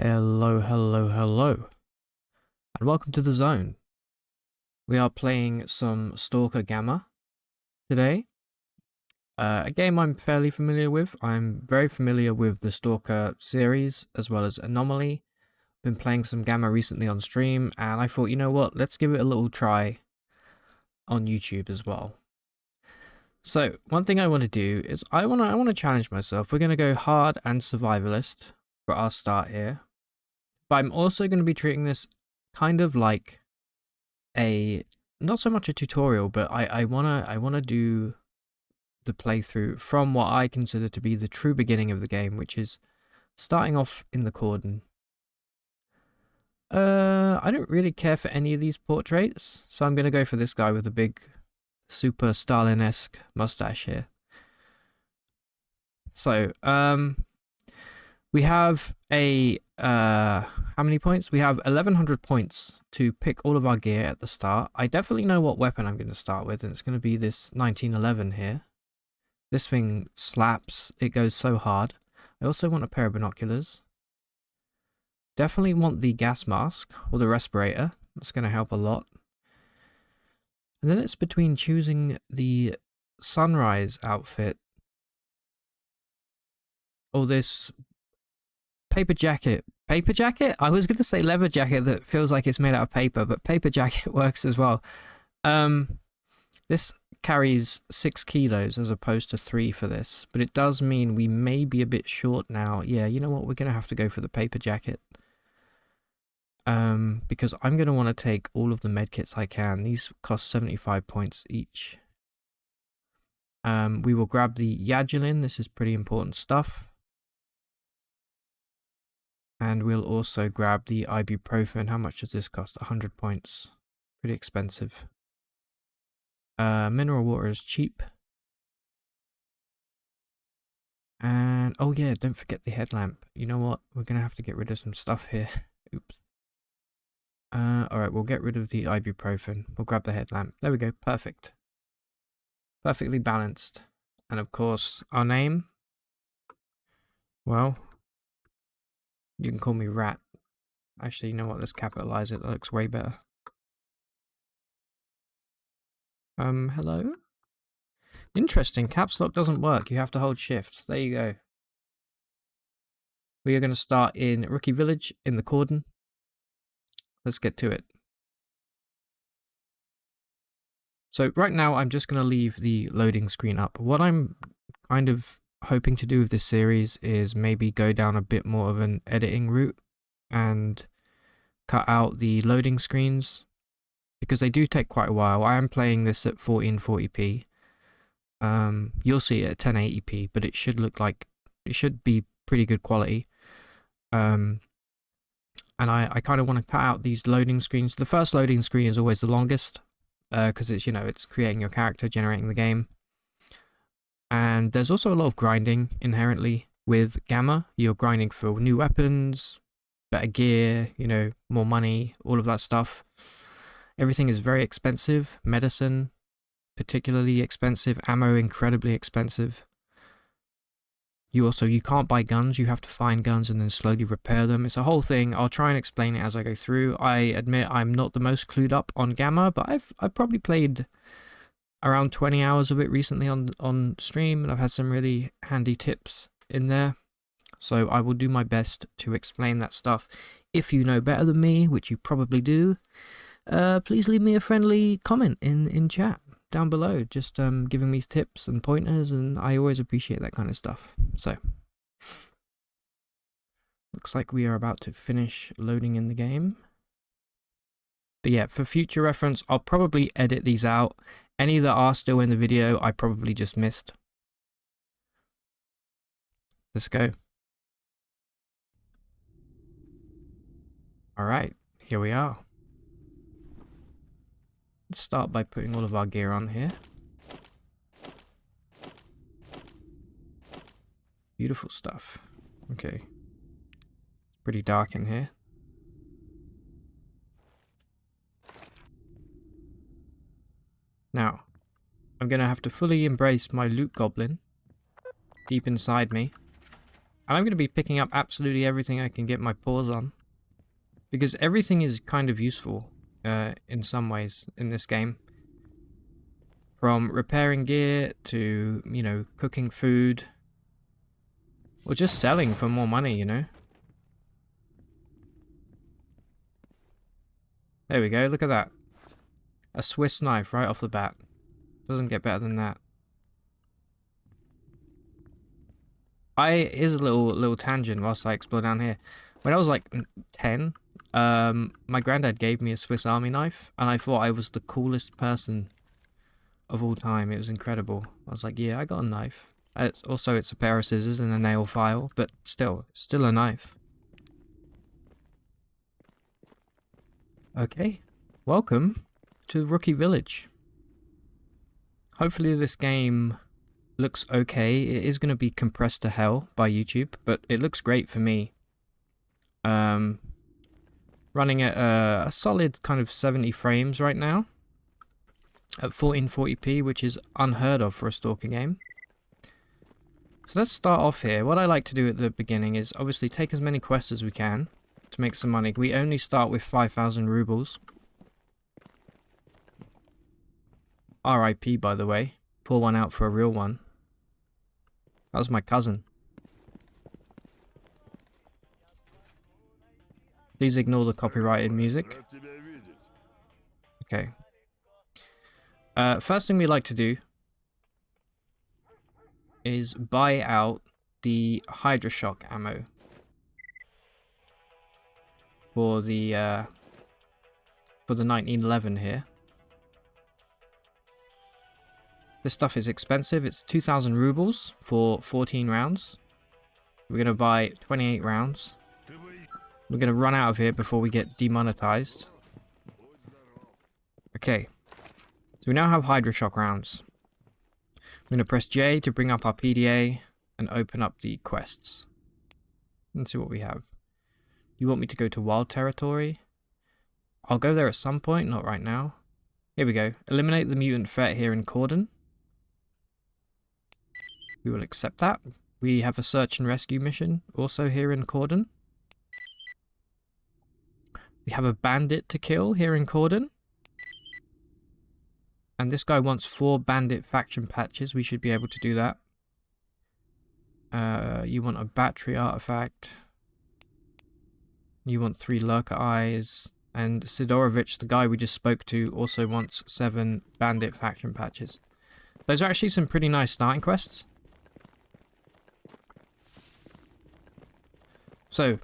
Hello, hello, hello, and welcome to the zone. We are playing some S.T.A.L.K.E.R Gamma today. A game I'm fairly familiar with. I'm very familiar with the S.T.A.L.K.E.R series as well as Anomaly. Been playing some Gamma recently on stream, and I thought, you know what, let's give it a little try on YouTube as well. So one thing I want to do is I want to challenge myself. We're going to go hard and survivalist for our start here. But I'm also going to be treating this kind of like not so much a tutorial, but I wanna do the playthrough from what I consider to be the true beginning of the game, which is starting off in the cordon. I don't really care for any of these portraits, so I'm gonna go for this guy with a big super Stalin-esque mustache here. So, we have how many points? We have 1100 points to pick all of our gear at the start. I definitely know what weapon I'm going to start with, and it's going to be this 1911 here. This thing slaps. It goes so hard. I also want a pair of binoculars. Definitely want the gas mask or the respirator. That's going to help a lot. And then it's between choosing the sunrise outfit or this paper jacket. Paper jacket? I was going to say leather jacket that feels like it's made out of paper, but paper jacket works as well. This carries 6 kilos as opposed to 3 for this, but it does mean we may be a bit short now. Yeah, you know what? We're going to have to go for the paper jacket. Because I'm going to want to take all of the medkits I can. These cost 75 points each. We will grab the Yagulin. This is pretty important stuff. And we'll also grab the ibuprofen. How much does this cost? 100 points. Pretty expensive. Mineral water is cheap. And, oh yeah, don't forget the headlamp. You know what? We're going to have to get rid of some stuff here. Oops. Alright, we'll get rid of the ibuprofen. We'll grab the headlamp. There we go. Perfect. Perfectly balanced. And of course, our name. Well, you can call me Rat. Actually, you know what? Let's capitalize it. That looks way better. Hello? Interesting. Caps lock doesn't work. You have to hold shift. There you go. We are going to start in Rookie Village in the cordon. Let's get to it. So right now, I'm just going to leave the loading screen up. What I'm kind of hoping to do with this series is maybe go down a bit more of an editing route and cut out the loading screens because they do take quite a while. I am playing this at 1440p. You'll see it at 1080p, but it should look like it should be pretty good quality. And I kind of want to cut out these loading screens. The first loading screen is always the longest because it's, you know, it's creating your character, generating the game. And there's also a lot of grinding inherently with Gamma. You're grinding for new weapons, better gear, you know, more money, all of that stuff. Everything is very expensive. Medicine, particularly expensive. Ammo, incredibly expensive. You can't buy guns. You have to find guns and then slowly repair them. It's a whole thing. I'll try and explain it as I go through. I admit I'm not the most clued up on Gamma, but I've probably played around 20 hours of it recently on stream, and I've had some really handy tips in there. So I will do my best to explain that stuff. If you know better than me, which you probably do, please leave me a friendly comment in chat down below, just giving me tips and pointers, and I always appreciate that kind of stuff. So, looks like we are about to finish loading in the game. But yeah, for future reference, I'll probably edit these out. Any that are still in the video, I probably just missed. Let's go. Alright, here we are. Let's start by putting all of our gear on here. Beautiful stuff. Okay. Pretty dark in here. Now, I'm going to have to fully embrace my loot goblin deep inside me. And I'm going to be picking up absolutely everything I can get my paws on. Because everything is kind of useful in some ways in this game. From repairing gear to, you know, cooking food. Or just selling for more money, you know. There we go, look at that. A Swiss knife right off the bat. Doesn't get better than that. Here's a little tangent whilst I explore down here. When I was like 10, my granddad gave me a Swiss Army knife, and I thought I was the coolest person of all time. It was incredible. I was like, yeah, I got a knife. It's a pair of scissors and a nail file, but still a knife. Okay, welcome to Rookie Village. Hopefully this game looks okay. It is going to be compressed to hell by YouTube, but it looks great for me. Running at a solid kind of 70 frames right now at 1440p, which is unheard of for a Stalker game. So let's start off here. What I like to do at the beginning is obviously take as many quests as we can to make some money. We only start with 5,000 rubles. R.I.P. by the way. Pour one out for a real one. That was my cousin. Please ignore the copyrighted music. Okay. First thing we like to do is buy out the Hydra-Shock ammo for the 1911 here. This stuff is expensive. It's 2,000 rubles for 14 rounds. We're gonna buy 28 rounds. We're gonna run out of here before we get demonetized. Okay. So we now have Hydra-Shock rounds. I'm gonna press J to bring up our PDA and open up the quests. Let's see what we have. You want me to go to Wild Territory? I'll go there at some point, not right now. Here we go. Eliminate the mutant threat here in Cordon. We will accept that. We have a search and rescue mission also here in Cordon. We have a bandit to kill here in Cordon. And this guy wants 4 bandit faction patches. We should be able to do that. You want a battery artifact. You want 3 lurker eyes. And Sidorovich, the guy we just spoke to, also wants 7 bandit faction patches. Those are actually some pretty nice starting quests. So,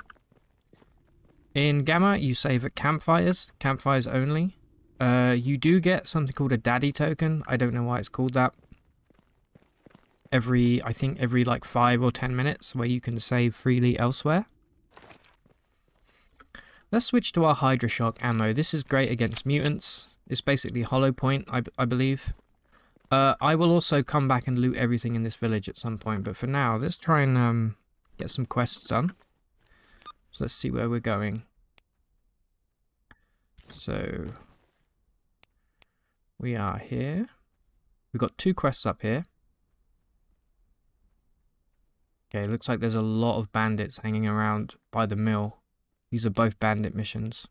in Gamma, you save at campfires only. You do get something called a daddy token. I don't know why it's called that. I think every like 5 or 10 minutes, where you can save freely elsewhere. Let's switch to our Hydra-Shock ammo. This is great against mutants. It's basically hollow point, I believe. I will also come back and loot everything in this village at some point, but for now, let's try and get some quests done. So let's see where we're going. So we are here. We've got 2 quests up here. Okay, looks like there's a lot of bandits hanging around by the mill. These are both bandit missions.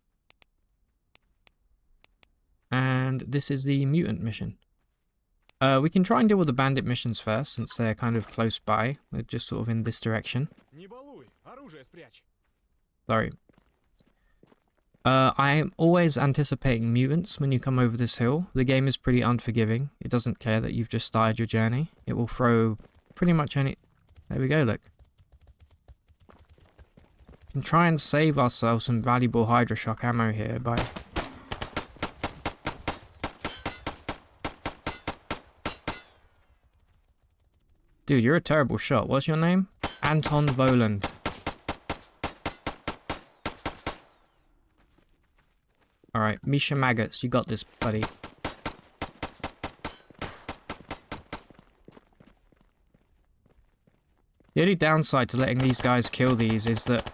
And this is the mutant mission. We can try and deal with the bandit missions first, since they're kind of close by. They're just sort of in this direction. Sorry. I am always anticipating mutants when you come over this hill. The game is pretty unforgiving. It doesn't care that you've just started your journey. It will throw pretty much any... There we go, look. We can try and save ourselves some valuable Hydra-Shock ammo here by... Dude, you're a terrible shot. What's your name? Anton Voland. Alright, Misha Maggots, you got this, buddy. The only downside to letting these guys kill these is that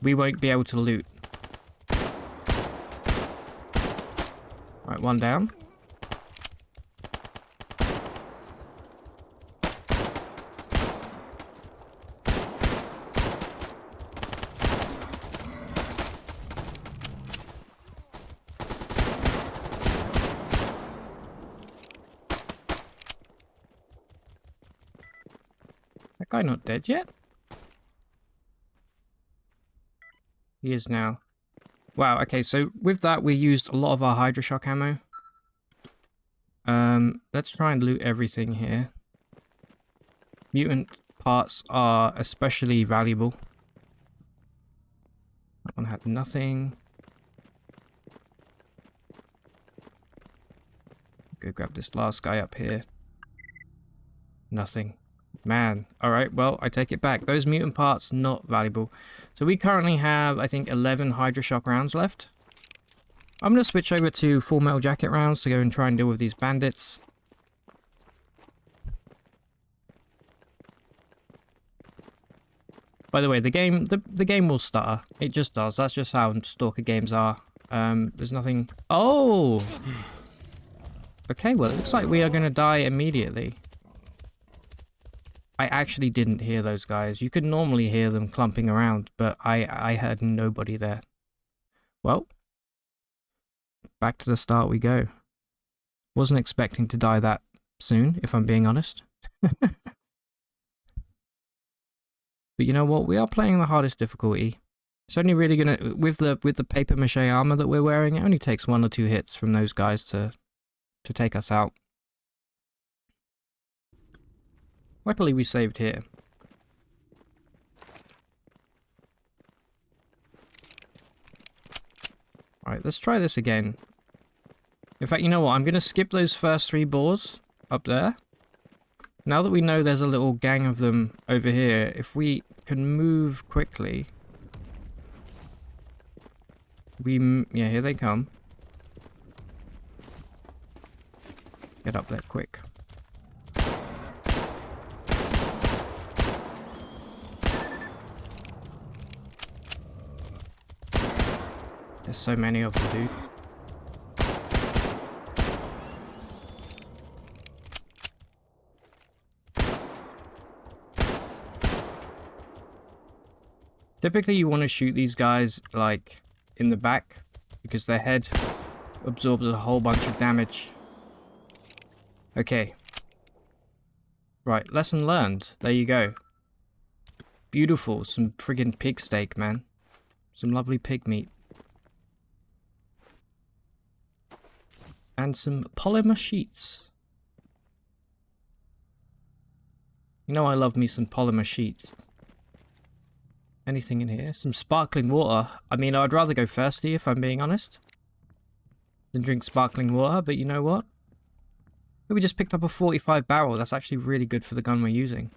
we won't be able to loot. Right, one down. guy not dead yet? He is now. Wow, okay, so with that we used a lot of our Hydroshock ammo. Let's try and loot everything here. Mutant parts are especially valuable. That one had nothing. Go grab this last guy up here. Nothing. Man. Alright, well, I take it back. Those mutant parts, not valuable. So we currently have, I think, 11 Hydroshock rounds left. I'm going to switch over to Full Metal Jacket rounds to go and try and deal with these bandits. By the way, the game will stutter. It just does. That's just how Stalker games are. There's nothing... Oh! Okay, well, it looks like we are going to die immediately. I actually didn't hear those guys. You could normally hear them clumping around, but I heard nobody there. Well, back to the start we go. Wasn't expecting to die that soon, if I'm being honest. But you know what? We are playing the hardest difficulty. It's only really gonna, with the paper mache armor that we're wearing, it only takes 1 or 2 hits from those guys to take us out. Luckily we saved here. Alright, let's try this again. In fact, you know what? I'm gonna skip those first 3 boars up there. Now that we know there's a little gang of them over here, if we can move quickly... Yeah, here they come. Get up there quick. There's so many of them, dude. Typically you want to shoot these guys, like, in the back, because their head absorbs a whole bunch of damage. Okay. Right, lesson learned. There you go. Beautiful. Some friggin' pig steak, man. Some lovely pig meat. And some polymer sheets. You know I love me some polymer sheets. Anything in here? Some sparkling water. I mean, I'd rather go thirsty, if I'm being honest, than drink sparkling water, but you know what? We just picked up a 45 barrel. That's actually really good for the gun we're using.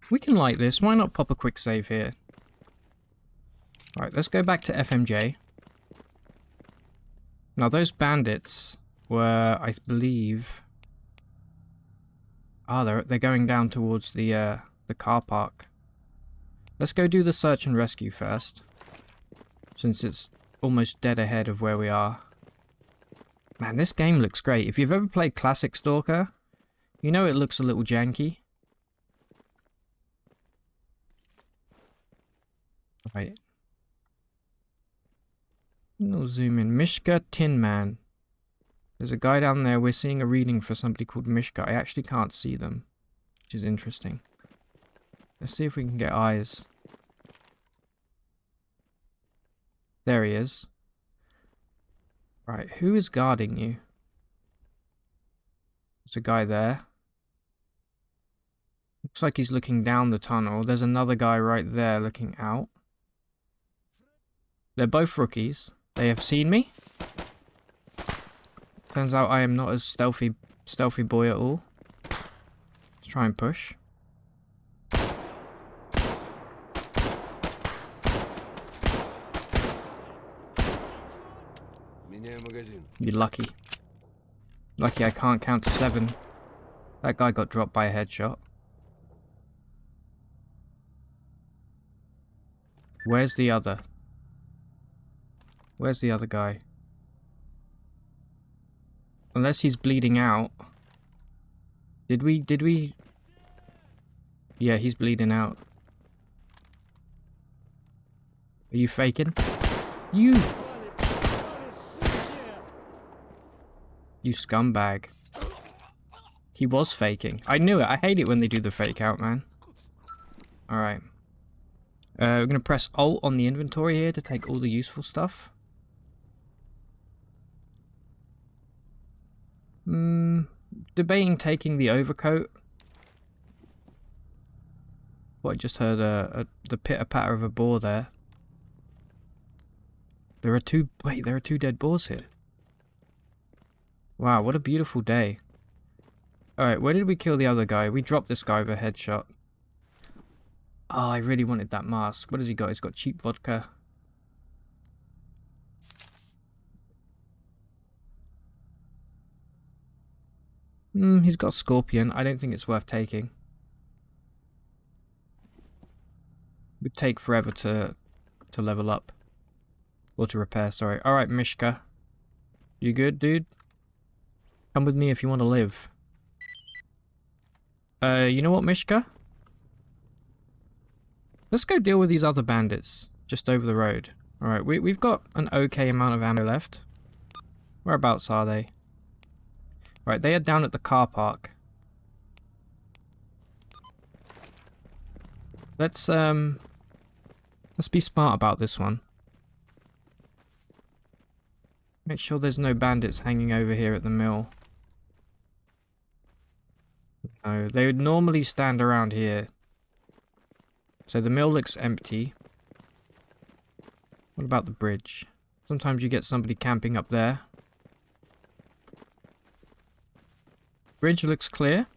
We can light this. Why not pop a quick save here? Alright, let's go back to FMJ. Now, those bandits were, I believe... Ah, they're going down towards the car park. Let's go do the search and rescue first, since it's almost dead ahead of where we are. Man, this game looks great. If you've ever played classic Stalker, you know it looks a little janky. Right. I'll zoom in. Mishka Tin Man. There's a guy down there. We're seeing a reading for somebody called Mishka. I actually can't see them, which is interesting. Let's see if we can get eyes. There he is. Right, who is guarding you? There's a guy there. Looks like he's looking down the tunnel. There's another guy right there looking out. They're both rookies. They have seen me. Turns out I am not as stealthy boy at all. Let's try and push. You're lucky. Lucky I can't count to 7. That guy got dropped by a headshot. Where's the other? Where's the other guy? Unless he's bleeding out. Did we? Yeah, he's bleeding out. Are you faking? You scumbag. He was faking. I knew it. I hate it when they do the fake out, man. Alright. We're going to press Alt on the inventory here to take all the useful stuff. Debating taking the overcoat. Well, I just heard the pitter-patter of a boar there. There are two... Wait, there are two dead boars here. Wow, what a beautiful day. Alright, where did we kill the other guy? We dropped this guy with a headshot. Oh, I really wanted that mask. What has he got? He's got cheap vodka. He's got Scorpion. I don't think it's worth taking. It would take forever to level up. Or to repair, sorry. Alright, Mishka. You good, dude? Come with me if you want to live. You know what, Mishka? Let's go deal with these other bandits. Just over the road. Alright, we've got an okay amount of ammo left. Whereabouts are they? Right, they are down at the car park. Let's be smart about this one. Make sure there's no bandits hanging over here at the mill. No, they would normally stand around here. So the mill looks empty. What about the bridge? Sometimes you get somebody camping up there. Bridge looks clear.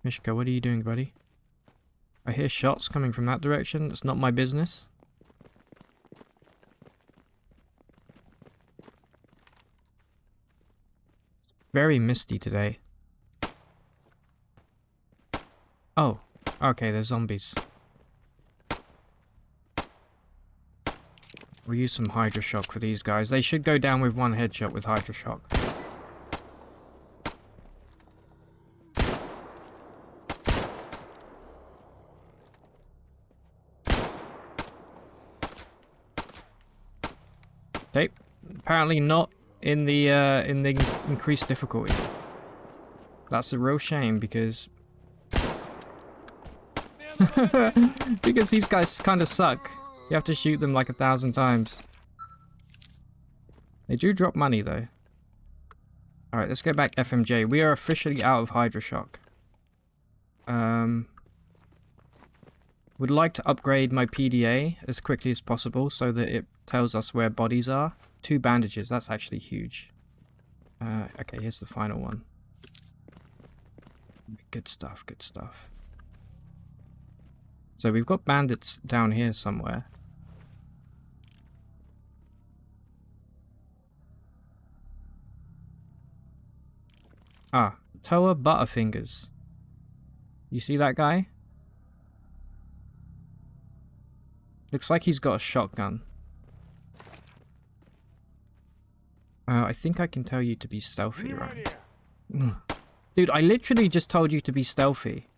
Mishka, what are you doing, buddy? I hear shots coming from that direction. It's not my business. Very misty today. Oh, okay, there's zombies. We'll use some Hydra Shock for these guys. They should go down with one headshot with Hydra Shock. Okay, apparently not in the increased difficulty. That's a real shame because because these guys kind of suck. You have to shoot them like 1,000 times. They do drop money though. Alright, let's go back FMJ. We are officially out of Hydra Shock. Would like to upgrade my PDA as quickly as possible so that it tells us where bodies are. 2 bandages, that's actually huge. Okay, here's the final one. Good stuff, good stuff. So we've got bandits down here somewhere. Ah, Toa Butterfingers. You see that guy? Looks like he's got a shotgun. I think I can tell you to be stealthy, right? Dude, I literally just told you to be stealthy.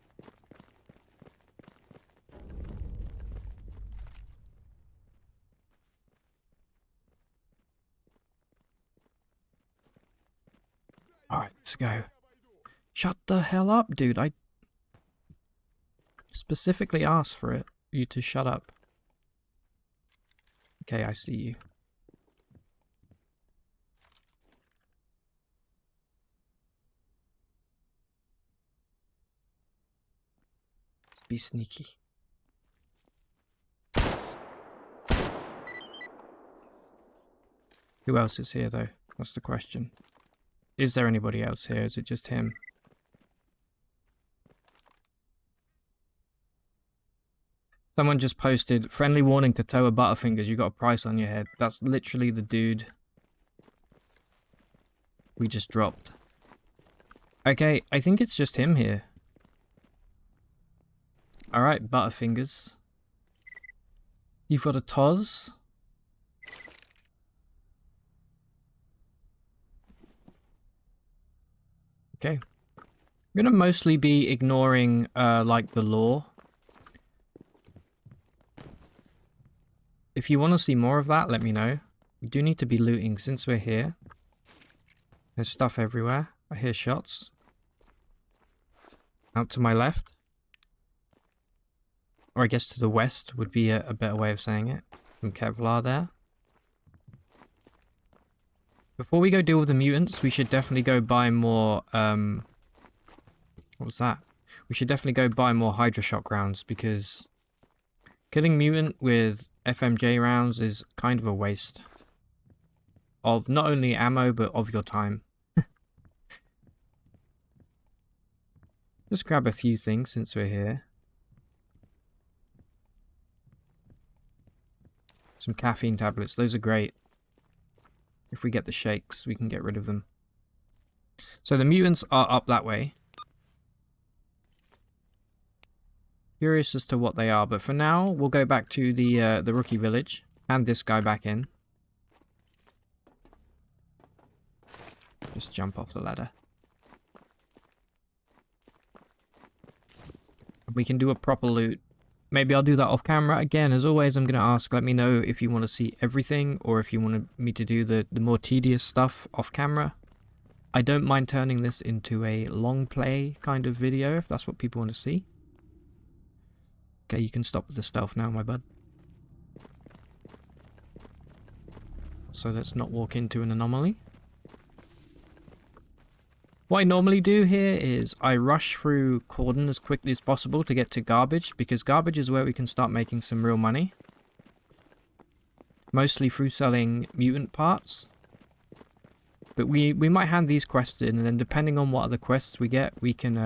Alright, let's go. Shut the hell up, dude. I specifically asked for you to shut up. Okay, I see you. Be sneaky. Who else is here, though? That's the question. Is there anybody else here? Is it just him? Someone just posted, friendly warning to Toa Butterfingers, you got a price on your head. That's literally the dude we just dropped. Okay, I think it's just him here. Alright, Butterfingers. You've got a Toz. Okay. I'm gonna mostly be ignoring, like, the lore. If you want to see more of that, let me know. We do need to be looting since we're here. There's stuff everywhere. I hear shots. Out to my left. Or I guess to the west would be a better way of saying it. Some Kevlar there. Before we go deal with the mutants, we should definitely go buy more, what was that? We should definitely go buy more Hydra Shock rounds, because killing mutant with FMJ rounds is kind of a waste of not only ammo, but of your time. Just grab a few things since we're here. Some caffeine tablets, those are great. If we get the shakes, we can get rid of them. So the mutants are up that way. Curious as to what they are, but for now, we'll go back to the rookie village. Hand this guy back in. Just jump off the ladder. We can do a proper loot. Maybe I'll do that off camera. Again, as always, I'm going to ask, let me know if you want to see everything or if you want me to do the more tedious stuff off camera. I don't mind turning this into a long play kind of video if that's what people want to see. Okay, you can stop with the stealth now, my bud. So let's not walk into an anomaly. What I normally do here is I rush through cordon as quickly as possible to get to garbage, because garbage is where we can start making some real money. Mostly through selling mutant parts. But we might hand these quests in, and then depending on what other quests we get, we can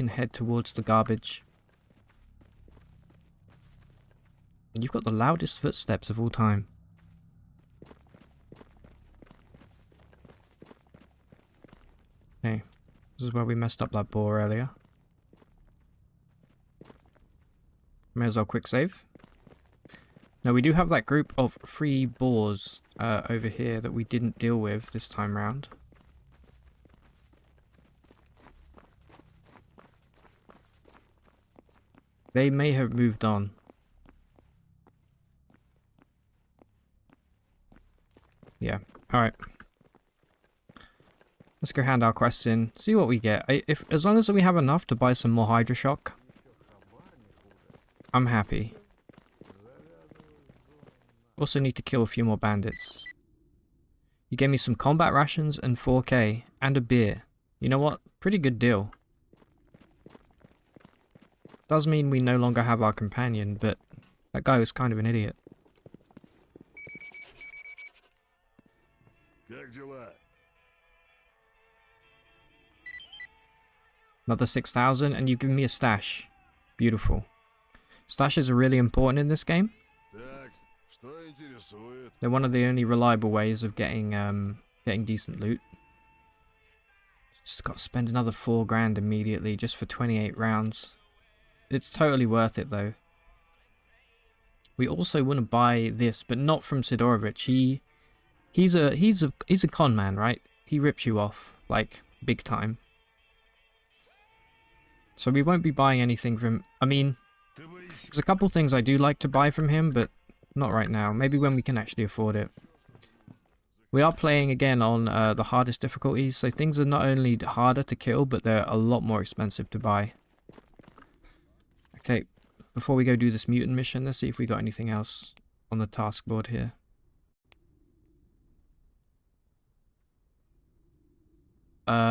head towards the garbage. And you've got the loudest footsteps of all time. Okay, this is where we messed up that boar earlier. May as well quick save. Now we do have that group of 3 boars over here that we didn't deal with this time round. They may have moved on. Yeah, alright. Let's go hand our quests in, see what we get. As long as we have enough to buy some more Hydra Shock, I'm happy. Also need to kill a few more bandits. You gave me some combat rations and 4K, and a beer. You know what? Pretty good deal. Does mean we no longer have our companion, but that guy was kind of an idiot. Another 6,000, and you've given me a stash. Beautiful. Stashes are really important in this game. They're one of the only reliable ways of getting decent loot. Just got to spend another 4 grand immediately just for 28 rounds. It's totally worth it though. We also want to buy this, but not from Sidorovich. He's a con man, right? He rips you off like big time. So we won't be buying anything from... I mean, there's a couple things I do like to buy from him, but not right now. Maybe when we can actually afford it. We are playing again on the hardest difficulties, so things are not only harder to kill, but they're a lot more expensive to buy. Okay, before we go do this mutant mission, let's see if we got anything else on the task board here.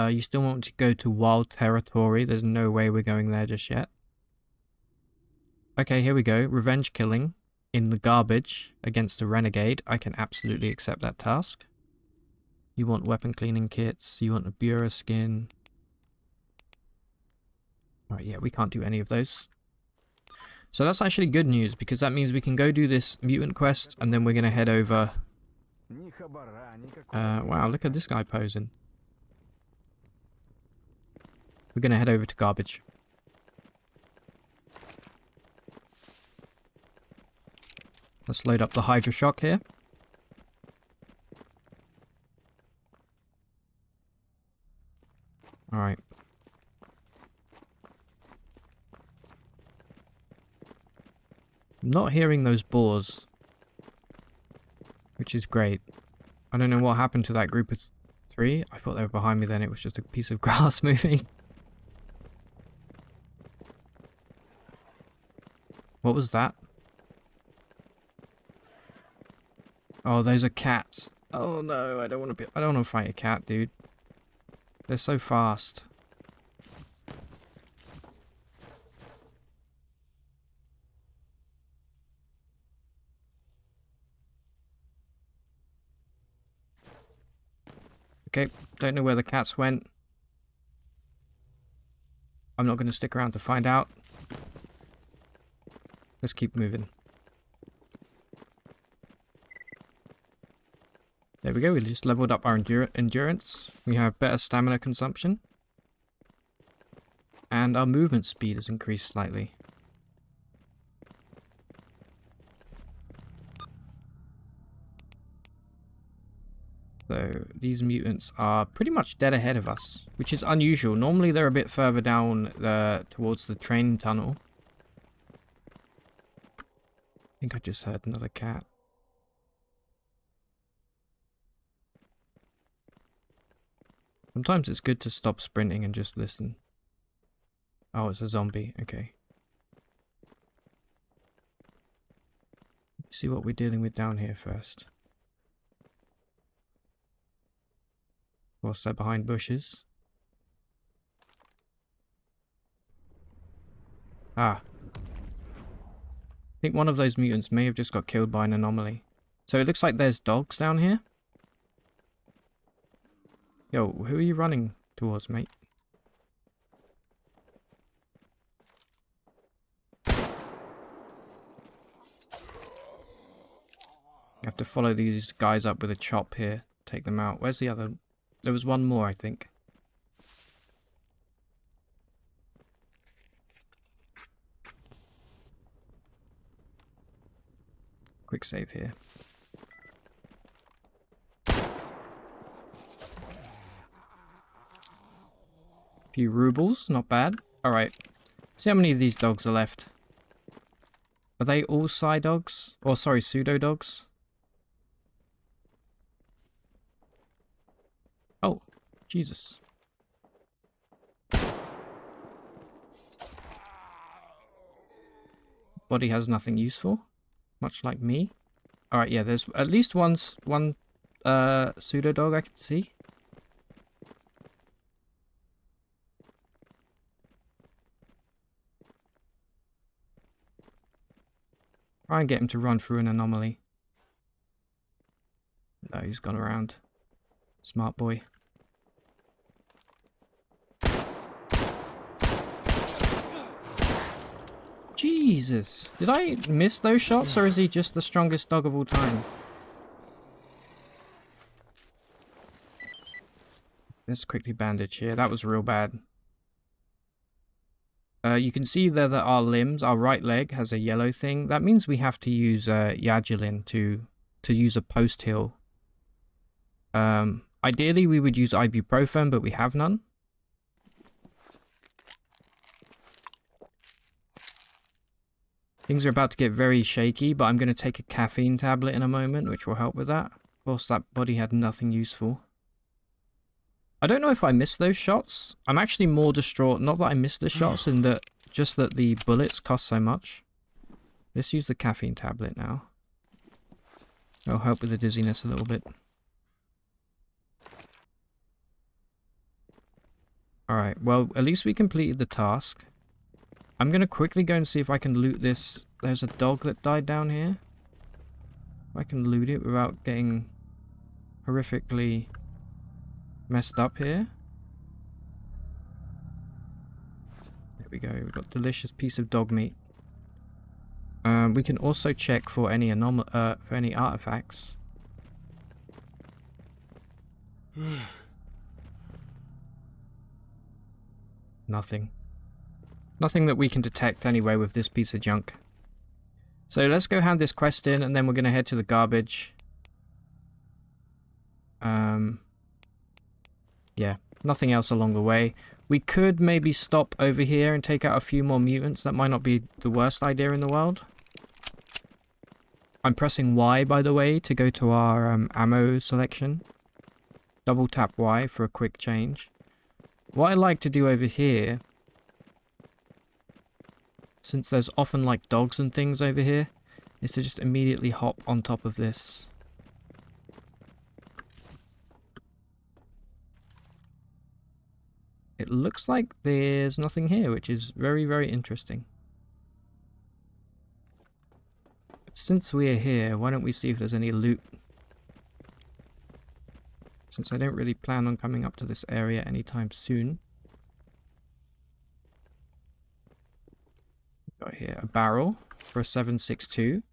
You still want to go to wild territory. There's no way we're going there just yet. Okay, here we go. Revenge killing in the garbage against a renegade. I can absolutely accept that task. You want weapon cleaning kits. You want a Bureau skin. Alright, yeah, we can't do any of those. So that's actually good news, because that means we can go do this mutant quest, and then we're going to head over... wow, look at this guy posing. We're going to head over to garbage. Let's load up the Hydra Shock here. Alright. I'm not hearing those boars, which is great. I don't know what happened to that group of 3? I thought they were behind me then. It was just a piece of grass moving. What was that? Oh, those are cats. Oh no, I don't want to fight a cat, dude. They're so fast. Okay, don't know where the cats went. I'm not going to stick around to find out. Let's keep moving. There we go, we just leveled up our endurance. We have better stamina consumption. And our movement speed has increased slightly. So these mutants are pretty much dead ahead of us, which is unusual. Normally they're a bit further down towards the train tunnel. I think I just heard another cat. Sometimes it's good to stop sprinting and just listen. Oh, it's a zombie. Okay. Let's see what we're dealing with down here first. Of course, they're behind bushes. Ah. I think one of those mutants may have just got killed by an anomaly. So it looks like there's dogs down here. Yo, who are you running towards, mate? You have to follow these guys up with a chop here. Take them out. Where's the other? There was one more, I think. Quick save here. Few rubles, not bad. Alright. See how many of these dogs are left. Are they all psi dogs? Or sorry, pseudo dogs? Oh, Jesus. Body has nothing useful. Much like me. Alright, yeah, there's at least one pseudo dog I can see. Try and get him to run through an anomaly. No, he's gone around. Smart boy. Jesus! Did I miss those shots, or is he just the strongest dog of all time? Let's quickly bandage here. That was real bad. You can see there that our limbs, our right leg has a yellow thing. That means we have to use Yagilin to use a post-heal. Ideally, we would use ibuprofen, but we have none. Things are about to get very shaky, but I'm going to take a caffeine tablet in a moment, which will help with that. Of course, that body had nothing useful. I don't know if I missed those shots. I'm actually more distraught. Not that I missed the shots, and that just that the bullets cost so much. Let's use the caffeine tablet now. It'll help with the dizziness a little bit. Alright, well, at least we completed the task. I'm going to quickly go and see if I can loot this. There's a dog that died down here. If I can loot it without getting horrifically messed up here. There we go. We've got a delicious piece of dog meat. We can also check for any artifacts. Nothing. Nothing that we can detect anyway with this piece of junk. So let's go hand this quest in, and then we're going to head to the garbage. Yeah, nothing else along the way. We could maybe stop over here and take out a few more mutants. That might not be the worst idea in the world. I'm pressing Y, by the way, to go to our ammo selection. Double tap Y for a quick change. What I like to do over here, since there's often like dogs and things over here, is to just immediately hop on top of this. It looks like there's nothing here, which is very, very interesting. Since we're here, why don't we see if there's any loot? Since I don't really plan on coming up to this area anytime soon. Got here a barrel for a 7.62.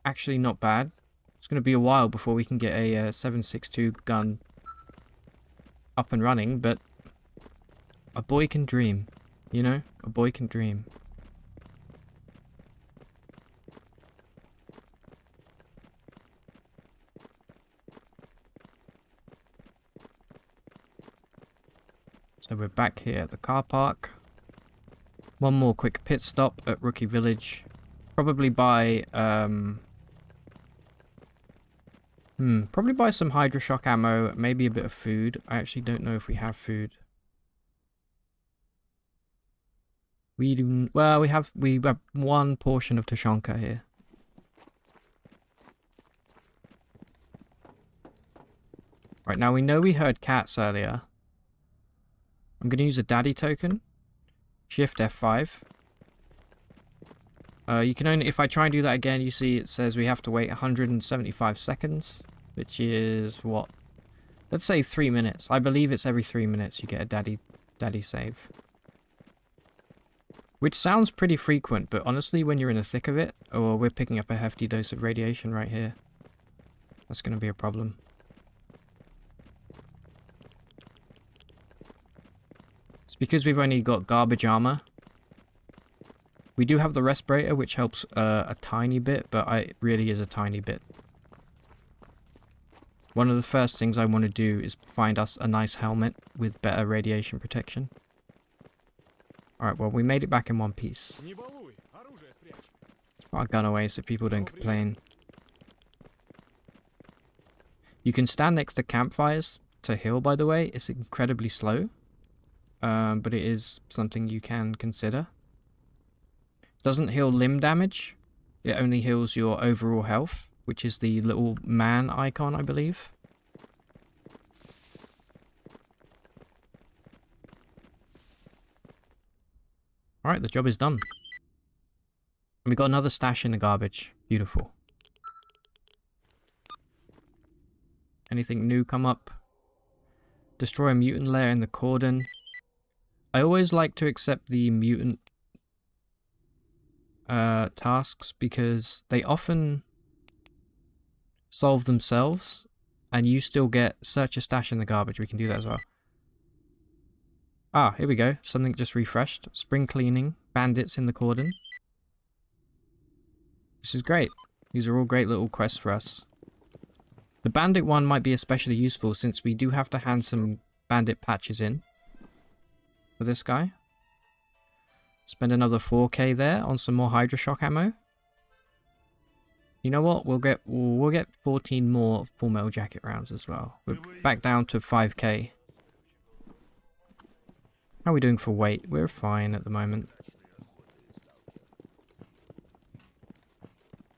Actually not bad. It's going to be a while before we can get a 7.62 gun up and running, but a boy can dream, you know? A boy can dream. So we're back here at the car park. One more quick pit stop at Rookie Village. Probably buy, probably buy some Hydroshock ammo, maybe a bit of food. I actually don't know if we have food. We do, well, we have one portion of Tushonka here. Right, now we know we heard cats earlier. I'm going to use a daddy token. Shift F5. You can only, if I try and do that again, you see it says we have to wait 175 seconds, which is what? Let's say 3 minutes. I believe it's every 3 minutes you get a daddy save. Which sounds pretty frequent, but honestly, when you're in the thick of it, or we're picking up a hefty dose of radiation right here, that's going to be a problem. It's because we've only got garbage armor. We do have the respirator, which helps a tiny bit, but it really is a tiny bit. One of the first things I want to do is find us a nice helmet with better radiation protection. Alright, well, we made it back in one piece. Put our gun away so people don't complain. You can stand next to campfires to heal, by the way. It's incredibly slow. But it is something you can consider. Doesn't heal limb damage. It only heals your overall health, which is the little man icon, I believe. Alright, the job is done. And we got another stash in the garbage. Beautiful. Anything new come up? Destroy a mutant lair in the cordon. I always like to accept the mutant tasks because they often solve themselves and you still get search a stash in the garbage. We can do that as well. Ah, here we go. Something just refreshed. Spring cleaning. Bandits in the cordon. This is great. These are all great little quests for us. The bandit one might be especially useful since we do have to hand some bandit patches in. For this guy. Spend another 4k there on some more Hydroshock ammo. You know what? We'll get 14 more Full Metal Jacket rounds as well. We're back down to 5k. How are we doing for weight? We're fine at the moment.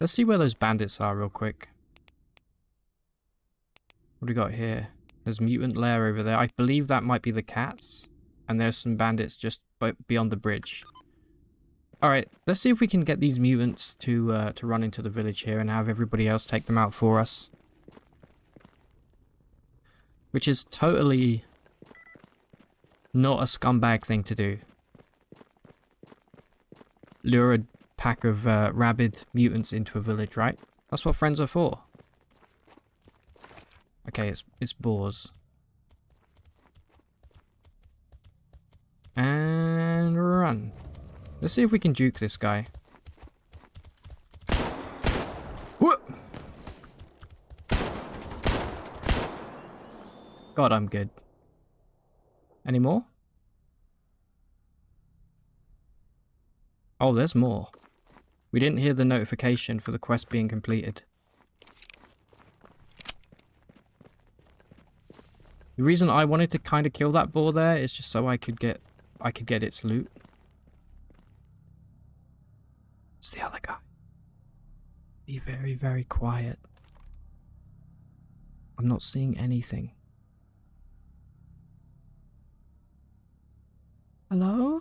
Let's see where those bandits are real quick. What do we got here? There's mutant lair over there. I believe that might be the cats. And there's some bandits just beyond the bridge. Alright, let's see if we can get these mutants to run into the village here and have everybody else take them out for us. Which is totally not a scumbag thing to do. Lure a pack of rabid mutants into a village, right? That's what friends are for. Okay, it's boars. And run. Let's see if we can juke this guy. Whoop! God, I'm good. Any more? Oh, there's more. We didn't hear the notification for the quest being completed. The reason I wanted to kind of kill that boar there is just so I could get its loot. It's the other guy. Be very, very quiet. I'm not seeing anything. Hello?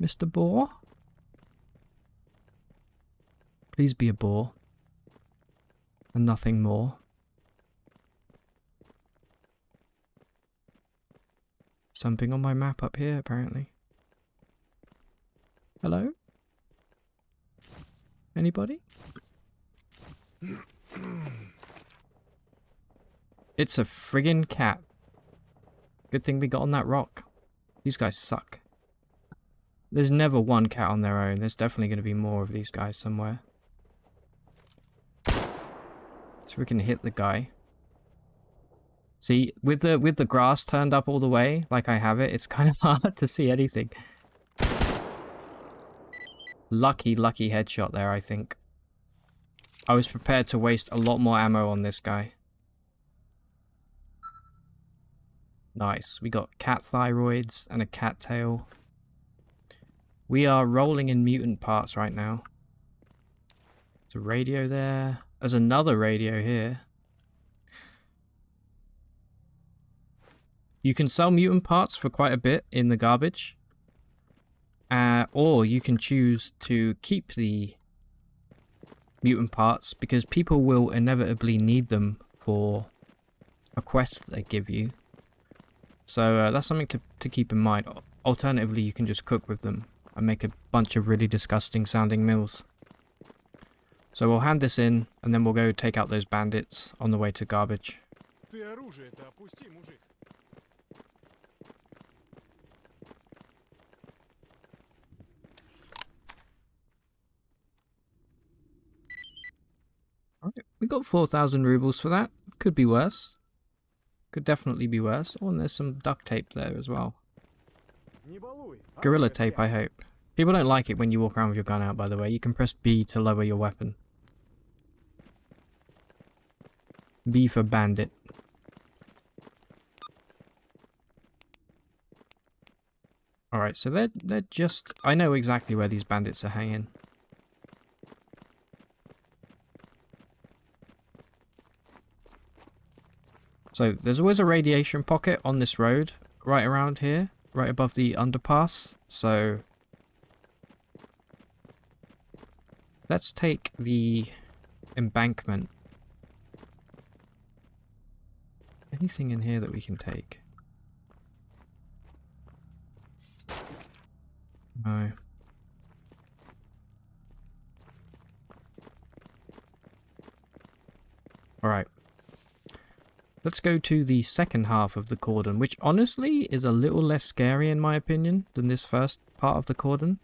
Mr. Boar? Please be a boar. And nothing more. Something on my map up here, apparently. Hello? Anybody? It's a friggin' cat. Good thing we got on that rock. These guys suck. There's never one cat on their own. There's definitely going to be more of these guys somewhere. So we can hit the guy. See, with the grass turned up all the way, like I have it, it's kind of hard to see anything. Lucky headshot there, I think. I was prepared to waste a lot more ammo on this guy. Nice. We got cat thyroids and a cat tail. We are rolling in mutant parts right now. There's a radio there. There's another radio here. You can sell mutant parts for quite a bit in the garbage. Or you can choose to keep the mutant parts because people will inevitably need them for a quest that they give you. So that's something to keep in mind. Alternatively, you can just cook with them and make a bunch of really disgusting sounding meals. So we'll hand this in and then we'll go take out those bandits on the way to garbage. Alright, we got 4,000 rubles for that. Could be worse. Could definitely be worse. Oh, and there's some duct tape there as well. Gorilla tape, I hope. People don't like it when you walk around with your gun out, by the way. You can press B to lower your weapon. B for bandit. Alright, so they're just... I know exactly where these bandits are hanging. So, there's always a radiation pocket on this road, right around here, right above the underpass, so... Let's take the embankment. Anything in here that we can take? No. Alright. Let's go to the second half of the cordon, which honestly is a little less scary in my opinion than this first part of the cordon.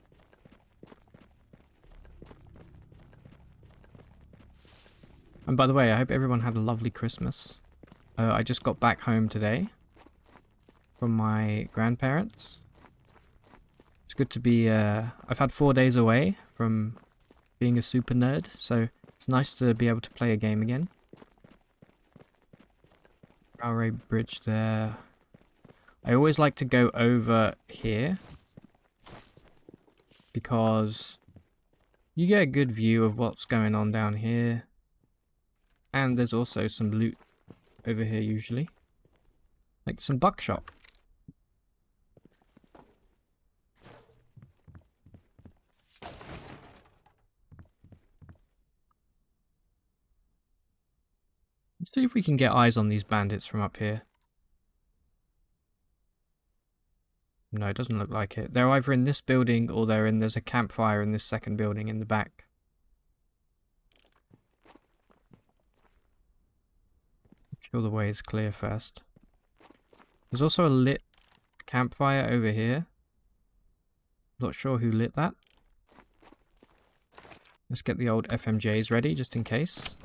And by the way, I hope everyone had a lovely Christmas. I just got back home today from my grandparents. It's good to be, I've had 4 days away from being a super nerd, so it's nice to be able to play a game again. Railway bridge there. I always like to go over here because you get a good view of what's going on down here. And there's also some loot over here usually. Like some buckshot. Let's see if we can get eyes on these bandits from up here. No, it doesn't look like it. They're either in this building or there's a campfire in this second building in the back. Make sure the way is clear first. There's also a lit campfire over here. Not sure who lit that. Let's get the old FMJs ready just in case.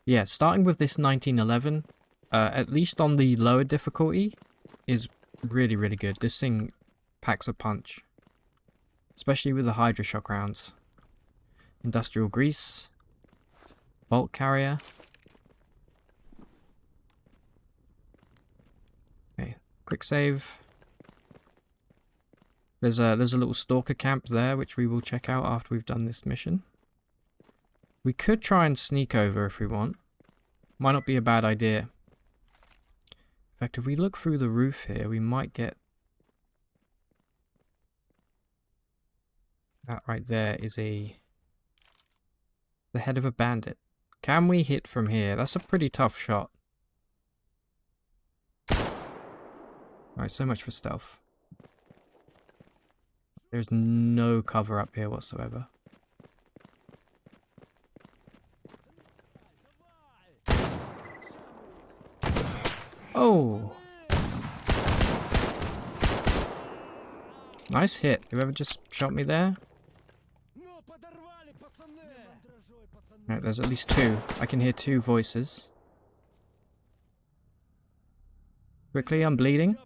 Yeah, starting with this 1911, at least on the lower difficulty, is really, really good. This thing packs a punch. Especially with the Hydra shock rounds. Industrial grease. Bulk carrier. Okay, quick save. There's a little stalker camp there, which we will check out after we've done this mission. We could try and sneak over if we want. Might not be a bad idea. In fact, if we look through the roof here, we might get... That right there is the head of a bandit. Can we hit from here? That's a pretty tough shot. Alright, so much for stealth. There's no cover up here whatsoever. Oh! Nice hit. Whoever just shot me there? Right, there's at least two. I can hear two voices. Quickly, I'm bleeding.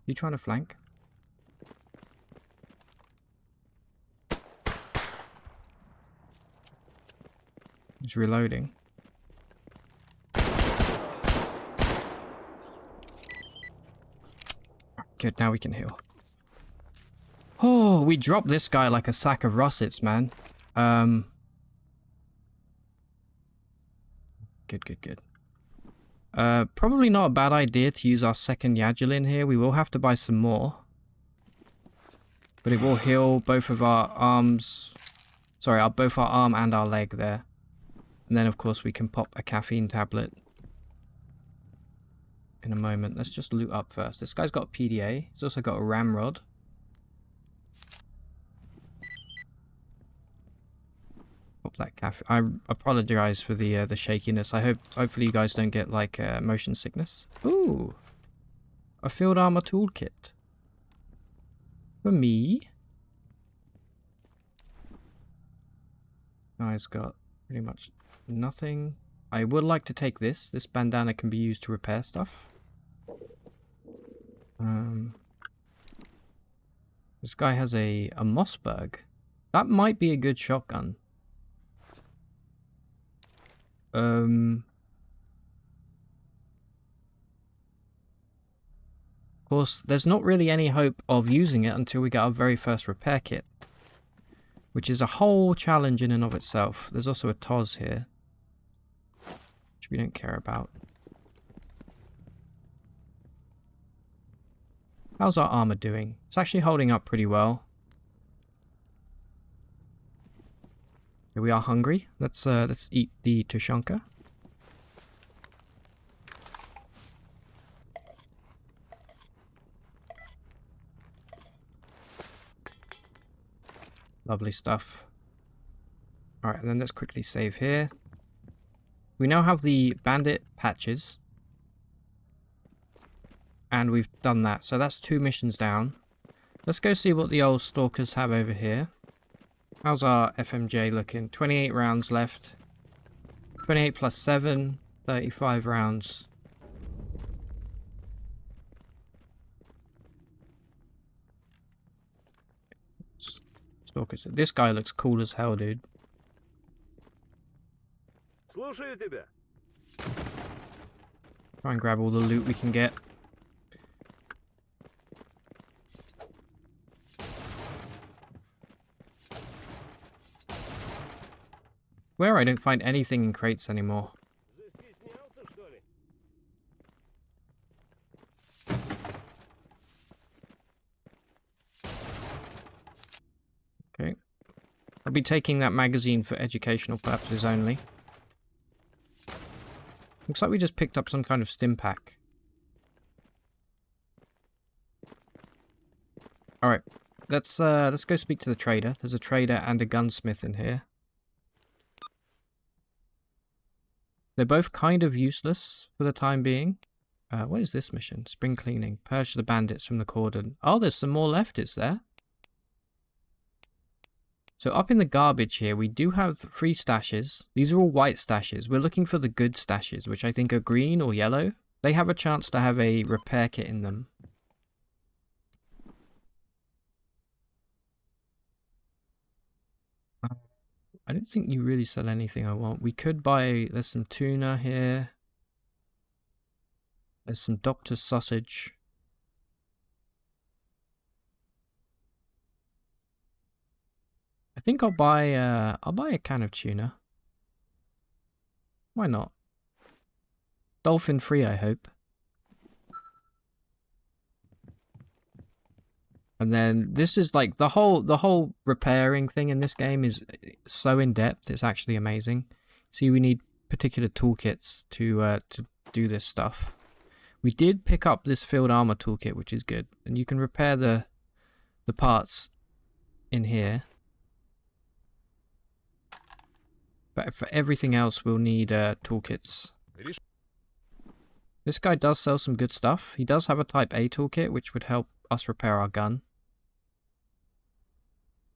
You trying to flank? He's reloading. Good, now we can heal. Oh, we dropped this guy like a sack of russets, man. Good. Probably not a bad idea to use our second Yagilin here. We will have to buy some more. But it will heal both of our arms. Sorry, both our arm and our leg there. And then, of course, we can pop a caffeine tablet in a moment. Let's just loot up first. This guy's got a PDA. He's also got a ramrod. Pop that caffeine. I apologize for the shakiness. Hopefully you guys don't get like motion sickness. Ooh, a field armor toolkit for me. Guy's got pretty much nothing. I would like to take this. This bandana can be used to repair stuff. This guy has a Mossberg. That might be a good shotgun. Of course, there's not really any hope of using it until we get our very first repair kit, which is a whole challenge in and of itself. There's also a TOS here, which we don't care about. How's our armor doing? It's actually holding up pretty well. Here we are hungry. Let's eat the tushonka. Lovely stuff. Alright, and then let's quickly save here. We now have the bandit patches. And we've done that. So that's 2 missions down. Let's go see what the old stalkers have over here. How's our FMJ looking? 28 rounds left. 28 plus 7, 35 rounds. Stalkers. This guy looks cool as hell, dude. Try and grab all the loot we can get. Where I don't find anything in crates anymore. Okay. I'll be taking that magazine for educational purposes only. Looks like we just picked up some kind of stim pack. Alright. Let's go speak to the trader. There's a trader and a gunsmith in here. They're both kind of useless for the time being. What is this mission? Spring cleaning. Purge the bandits from the cordon. Oh, there's some more left, is there? So up in the garbage here, we do have 3 stashes. These are all white stashes. We're looking for the good stashes, which I think are green or yellow. They have a chance to have a repair kit in them. I don't think you really sell anything I want. We could buy... There's some tuna here. There's some doctor's sausage. I think I'll buy a can of tuna. Why not? Dolphin free, I hope. And then this is like the whole repairing thing in this game is so in depth. It's actually amazing. See, we need particular toolkits to do this stuff. We did pick up this field armor toolkit, which is good, and you can repair the parts in here. But for everything else, we'll need toolkits. This guy does sell some good stuff. He does have a Type A toolkit, which would help us repair our gun.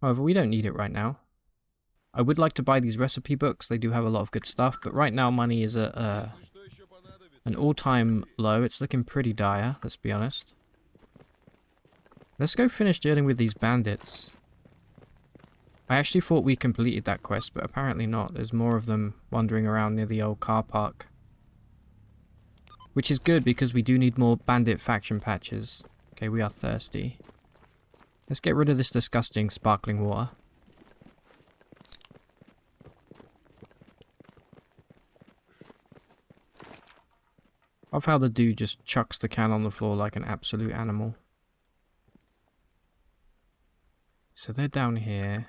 However, we don't need it right now. I would like to buy these recipe books. They do have a lot of good stuff, but right now money is at an all-time low. It's looking pretty dire, let's be honest. Let's go finish dealing with these bandits. I actually thought we completed that quest, but apparently not. There's more of them wandering around near the old car park. Which is good, because we do need more bandit faction patches. Okay, we are thirsty. Let's get rid of this disgusting sparkling water. I love how the dude just chucks the can on the floor like an absolute animal. So they're down here.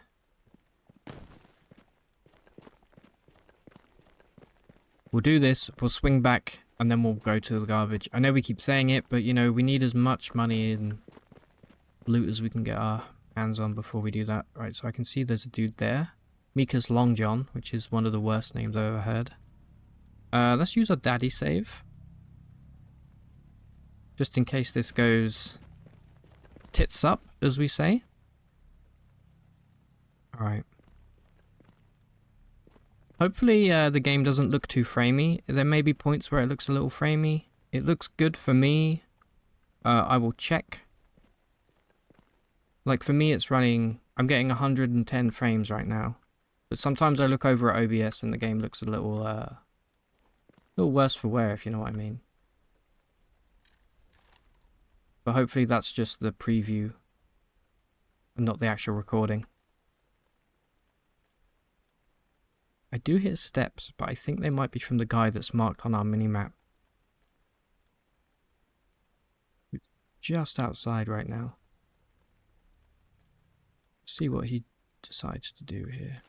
We'll do this, we'll swing back, and then we'll go to the garbage. I know we keep saying it, but you know, we need as much money and loot as we can get our hands on before we do that. Right, so I can see there's a dude there. Mika's Long John, which is one of the worst names I've ever heard. Let's use our daddy save. Just in case this goes tits up, as we say. Alright. Hopefully the game doesn't look too framey. There may be points where it looks a little framey. It looks good for me. I will check. Like for me it's running... I'm getting 110 frames right now. But sometimes I look over at OBS and the game looks a little worse for wear, if you know what I mean. But hopefully that's just the preview and not the actual recording. I do hear steps, but I think they might be from the guy that's marked on our minimap. It's just outside right now. See what he decides to do here.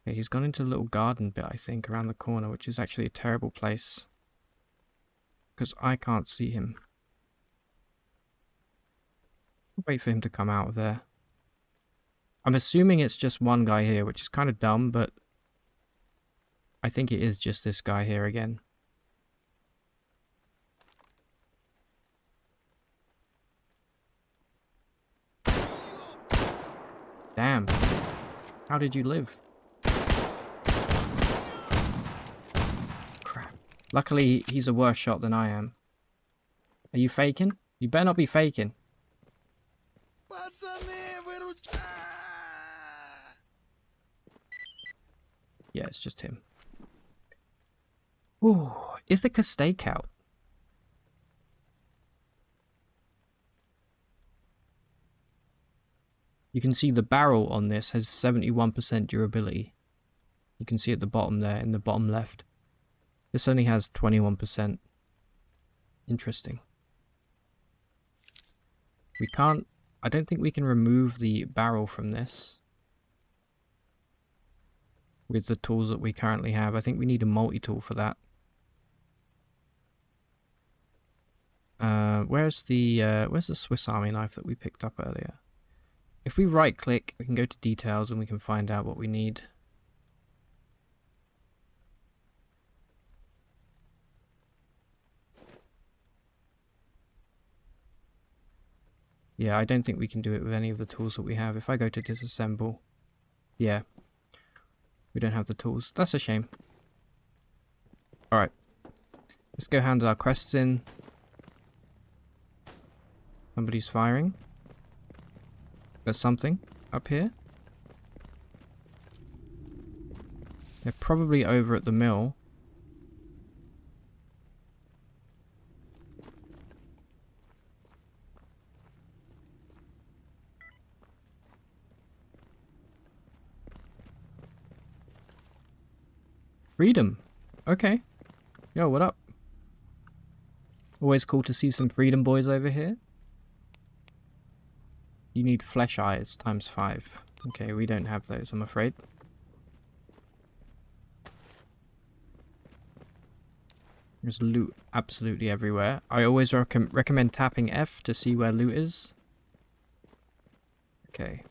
Okay, he's gone into the little garden bit, I think, around the corner, which is actually a terrible place. Because I can't see him. I'll wait for him to come out of there. I'm assuming it's just one guy here, which is kind of dumb, but I think it is just this guy here again. Damn. How did you live? Crap. Luckily, he's a worse shot than I am. Are you faking? You better not be faking. Yeah, it's just him. Ooh, Ithaca Stakeout. You can see the barrel on this has 71% durability. You can see at the bottom there, in the bottom left. This only has 21%. Interesting. We can't... I don't think we can remove the barrel from this. With the tools that we currently have. I think we need a multi-tool for that. Where's the Swiss Army knife that we picked up earlier? If we right click, we can go to details and we can find out what we need. Yeah, I don't think we can do it with any of the tools that we have. If I go to disassemble, yeah, we don't have the tools. That's a shame. Alright, let's go hand our quests in. Somebody's firing. There's something up here. They're probably over at the mill. Freedom. Okay. Yo, what up? Always cool to see some freedom boys over here. You need flesh eyes times 5. Okay, we don't have those, I'm afraid. There's loot absolutely everywhere. I always recommend tapping F to see where loot is. Okay.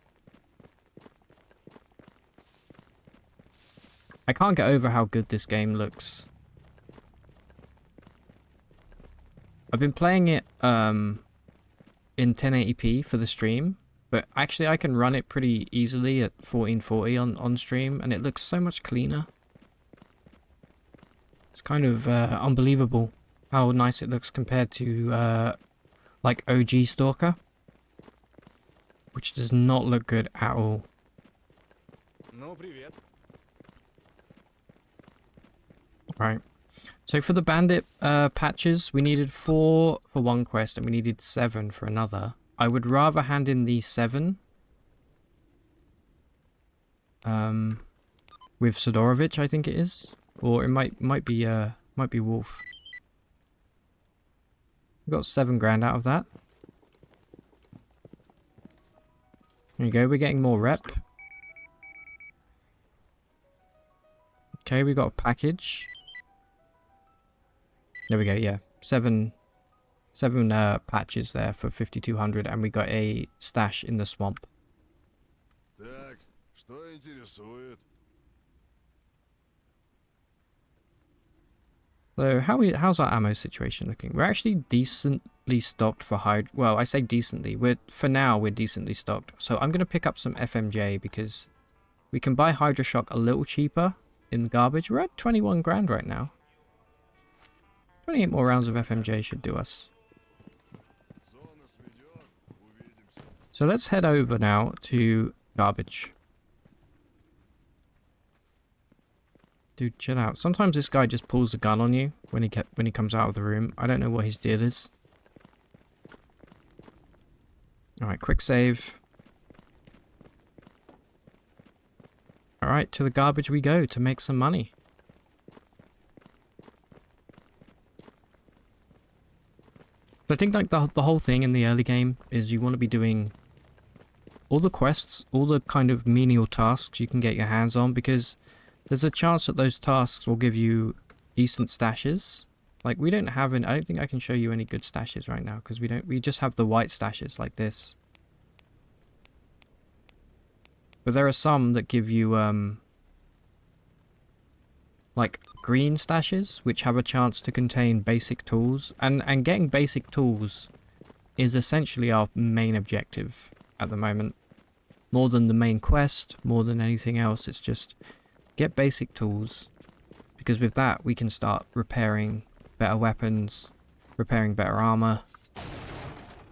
I can't get over how good this game looks. I've been playing it in 1080p for the stream, but actually I can run it pretty easily at 1440 on stream, and it looks so much cleaner. It's kind of unbelievable how nice it looks compared to like OG Stalker, which does not look good at all. No, PRIVIET. Right. So for the bandit patches, we needed 4 for one quest and we needed 7 for another. I would rather hand in the 7 with Sidorovich, I think it is, or it might be Wolf. We got 7 grand out of that. There you go. We're getting more rep. Okay, we got a package. There we go, yeah. 7 patches there for 5,200, and we got a stash in the swamp. Так, что интересует? So how's our ammo situation looking? We're actually decently stocked for well, I say decently. For now we're decently stocked. So I'm gonna pick up some FMJ because we can buy Hydra Shock a little cheaper in the garbage. We're at 21 grand right now. 28 more rounds of FMJ should do us. So let's head over now to garbage. Dude, chill out. Sometimes this guy just pulls the gun on you when he comes out of the room. I don't know what his deal is. Alright, quick save. Alright, to the garbage we go to make some money. I think like the whole thing in the early game is you want to be doing all the quests, all the kind of menial tasks you can get your hands on, because there's a chance that those tasks will give you decent stashes. Like we don't have I don't think I can show you any good stashes right now because we just have the white stashes like this. But there are some that give you like green stashes, which have a chance to contain basic tools, and getting basic tools is essentially our main objective at the moment. More than the main quest, more than anything else, it's just get basic tools, because with that we can start repairing better weapons, repairing better armor,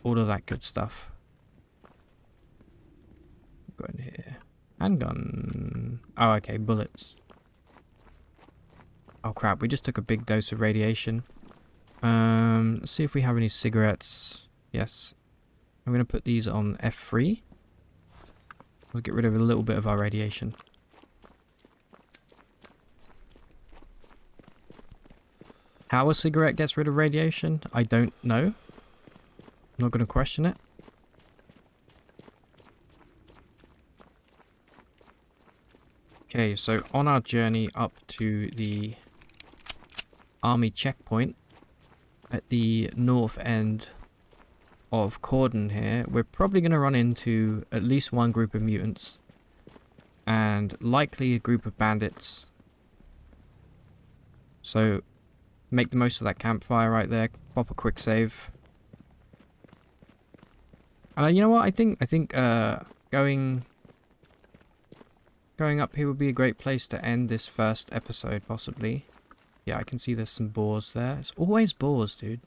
all of that good stuff. Go in here. Handgun. Oh, okay, bullets. Oh crap, we just took a big dose of radiation. Let's see if we have any cigarettes. Yes. I'm going to put these on F3. We'll get rid of a little bit of our radiation. How a cigarette gets rid of radiation, I don't know. I'm not going to question it. Okay, so on our journey up to the army checkpoint at the north end of Cordon here, we're probably going to run into at least one group of mutants and likely a group of bandits. So make the most of that campfire right there, pop a quick save. And you know what? I think going up here would be a great place to end this first episode, possibly. Yeah, I can see there's some boars there. It's always boars, dude.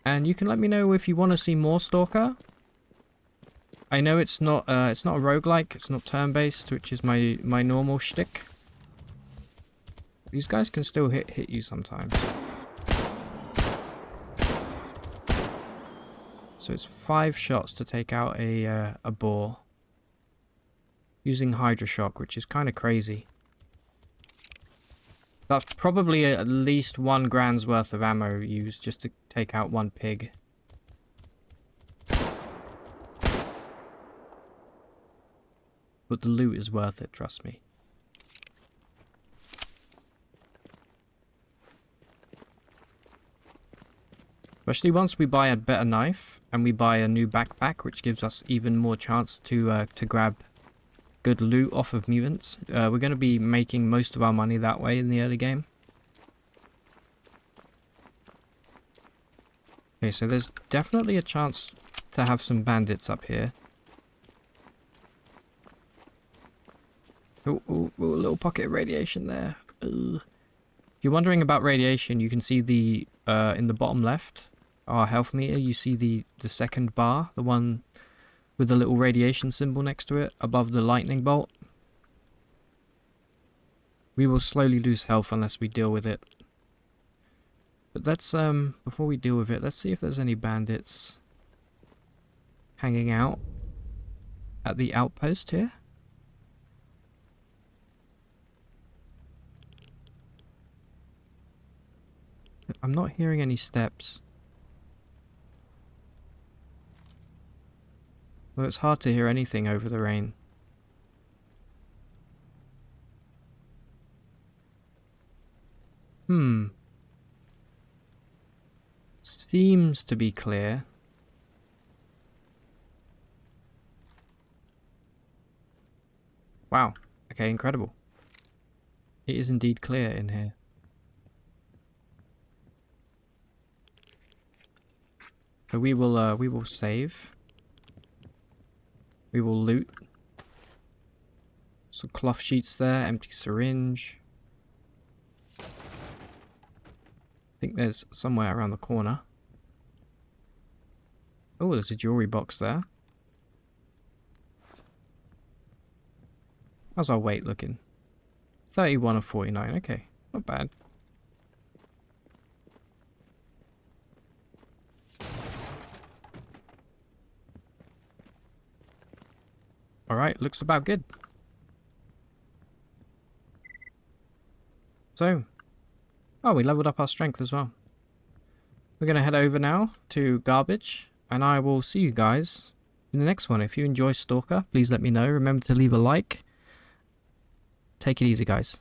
And you can let me know if you want to see more Stalker. I know it's not a roguelike, it's not turn-based, which is my normal shtick. These guys can still hit you sometimes. So it's 5 shots to take out a boar. Using Hydra Shock, which is kind of crazy. That's probably at least 1 grand's worth of ammo used just to take out 1 pig. But the loot is worth it, trust me. Especially once we buy a better knife and we buy a new backpack, which gives us even more chance to grab good loot off of mutants. We're going to be making most of our money that way in the early game. Okay, so there's definitely a chance to have some bandits up here. Oh, a little pocket of radiation there. Ugh. If you're wondering about radiation, you can see the in the bottom left, our health meter, you see the second bar, the one with the little radiation symbol next to it, above the lightning bolt. We will slowly lose health unless we deal with it. But let's, before we deal with it, let's see if there's any bandits hanging out at the outpost here. I'm not hearing any steps. Well, it's hard to hear anything over the rain. Seems to be clear. Wow. Okay, incredible. It is indeed clear in here. So we will save. We will loot. Some cloth sheets there, empty syringe. I think there's somewhere around the corner. Oh, there's a jewelry box there. How's our weight looking? 31 of 49, okay. Not bad. Alright, looks about good. So, oh, we leveled up our strength as well. We're going to head over now to garbage, and I will see you guys in the next one. If you enjoy Stalker, please let me know. Remember to leave a like. Take it easy, guys.